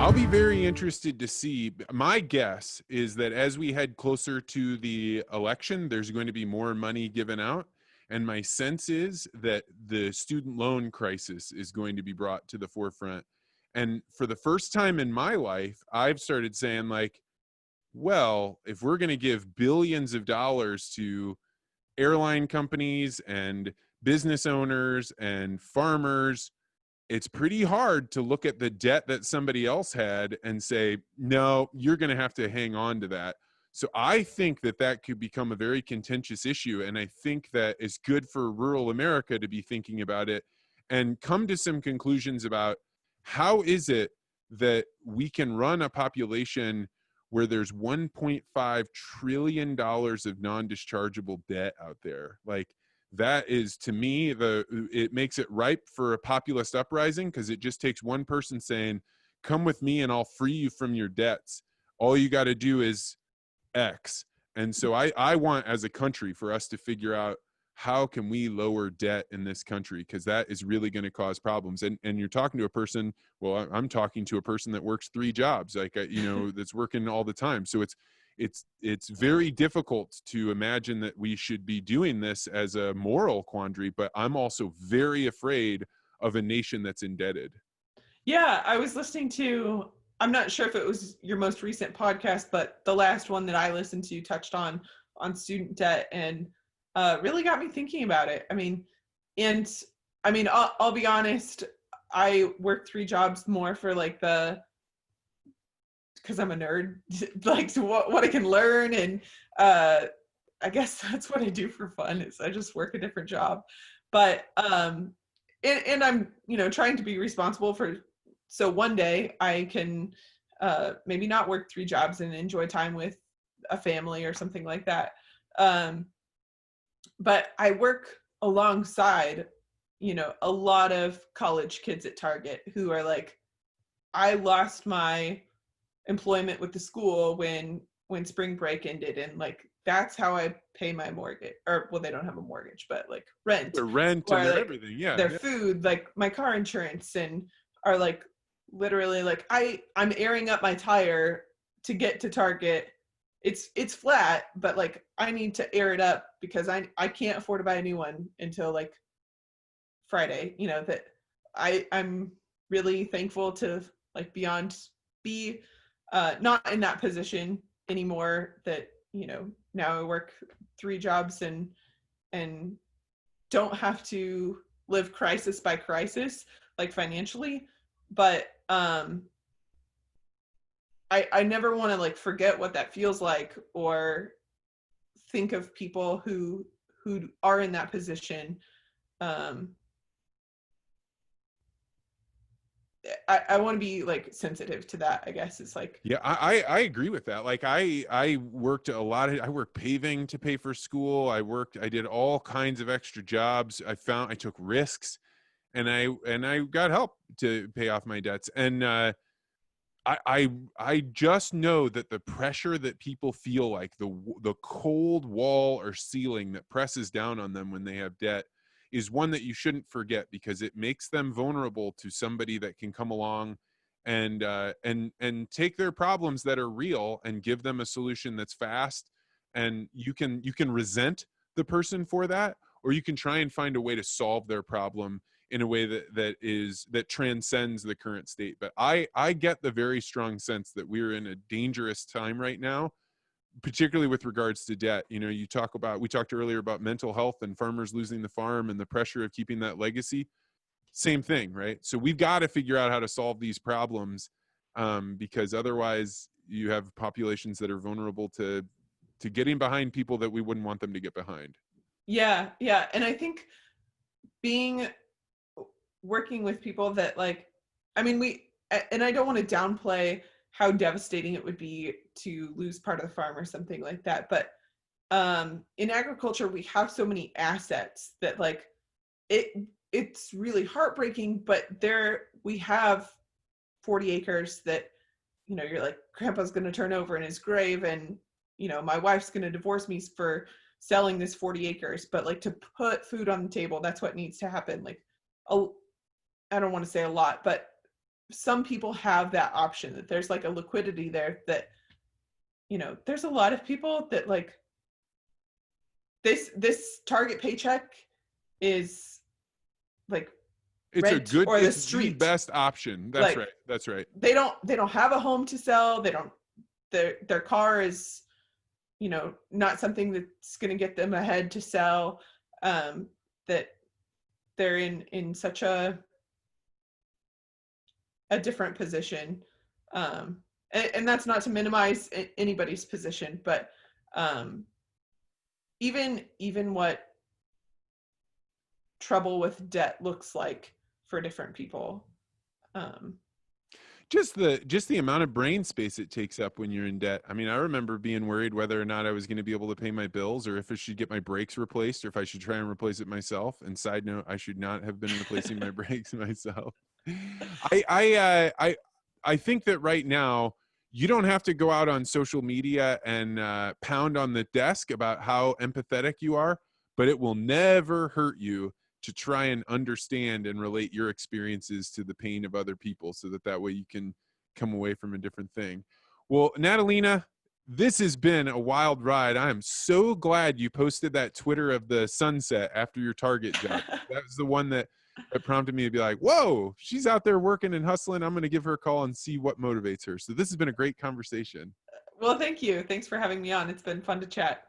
I'll be very interested to see. My guess is that as we head closer to the election, there's going to be more money given out. And my sense is that the student loan crisis is going to be brought to the forefront. And for the first time in my life, I've started saying, like, well, if we're going to give billions of dollars to airline companies and business owners and farmers, it's pretty hard to look at the debt that somebody else had and say, no, you're going to have to hang on to that. So I think that that could become a very contentious issue. And I think that it's good for rural America to be thinking about it and come to some conclusions about how is it that we can run a population where there's $1.5 trillion of non-dischargeable debt out there. Like, that is, to me, it makes it ripe for a populist uprising, because it just takes one person saying, come with me and I'll free you from your debts. All you got to do is X. And so I want, as a country, for us to figure out how can we lower debt in this country, because that is really going to cause problems. And you're talking to a person, well, I'm talking to a person that works 3 jobs, like, that's working all the time. So it's very difficult to imagine that we should be doing this as a moral quandary, but I'm also very afraid of a nation that's indebted. Yeah, I was listening to, I'm not sure if it was your most recent podcast, but the last one that I listened to touched on student debt, and really got me thinking about it. I'll be honest, I work 3 jobs more for because I'm a nerd, like, to what I can learn. And I guess that's what I do for fun, is I just work a different job. But and I'm, trying to be responsible so one day I can maybe not work 3 jobs and enjoy time with a family or something like that. But I work alongside, a lot of college kids at Target who are like, I lost my employment with the school when spring break ended, and like, that's how I pay my mortgage, or, well, they don't have a mortgage, but like rent, Their rent or and their like everything. Yeah. their food, like my car insurance, and are like, literally, like, I'm airing up my tire to get to Target. It's flat, but like, I need to air it up because I can't afford to buy a new one until like Friday. That I'm really thankful to, like, be not in that position anymore, that now I work 3 jobs and don't have to live crisis by crisis, like, financially. But I never want to, like, forget what that feels like, or think of people who are in that position. I want to be, like, sensitive to that, I guess. It's like, Yeah, I agree with that. Like, I worked I worked paving to pay for school. I did all kinds of extra jobs. I took risks, and I got help to pay off my debts. And I just know that the pressure that people feel, like the cold wall or ceiling that presses down on them when they have debt, is one that you shouldn't forget, because it makes them vulnerable to somebody that can come along and take their problems that are real and give them a solution that's fast. And you can resent the person for that, or you can try and find a way to solve their problem in a way that transcends the current state. But I get the very strong sense that we're in a dangerous time right now, particularly with regards to debt. We talked earlier about mental health and farmers losing the farm and the pressure of keeping that legacy. Same thing, right? So we've got to figure out how to solve these problems, because otherwise you have populations that are vulnerable to getting behind people that we wouldn't want them to get behind. Yeah. And I think working with people that, like, and I don't want to downplay how devastating it would be to lose part of the farm or something like that. But in agriculture, we have so many assets that, like, it's really heartbreaking, but we have 40 acres that, you're like, grandpa's going to turn over in his grave, and, my wife's going to divorce me for selling this 40 acres. But, like, to put food on the table, that's what needs to happen. Like, I don't want to say a lot, but some people have that option, that there's like a liquidity there, that, you know, there's a lot of people that like this Target paycheck is like It's rent a good, or the it's the street. best option. That's Like, right. That's right. they don't have a home to sell. They don't, their car is, you know, not something that's going to get them ahead to sell. That they're in such a different position. And that's not to minimize anybody's position, but even what trouble with debt looks like for different people. Just the amount of brain space it takes up when you're in debt. I mean, I remember being worried whether or not I was going to be able to pay my bills, or if I should get my brakes replaced, or if I should try and replace it myself. And side note, I should not have been replacing my brakes myself. I think that right now you don't have to go out on social media and pound on the desk about how empathetic you are, but it will never hurt you to try and understand and relate your experiences to the pain of other people, so that way you can come away from a different thing. Well, Natalina, this has been a wild ride. I am so glad you posted that Twitter of the sunset after your Target job. That was the one that prompted me to be like, whoa, she's out there working and hustling. I'm going to give her a call and see what motivates her. So this has been a great conversation. Well, thank you. Thanks for having me on. It's been fun to chat.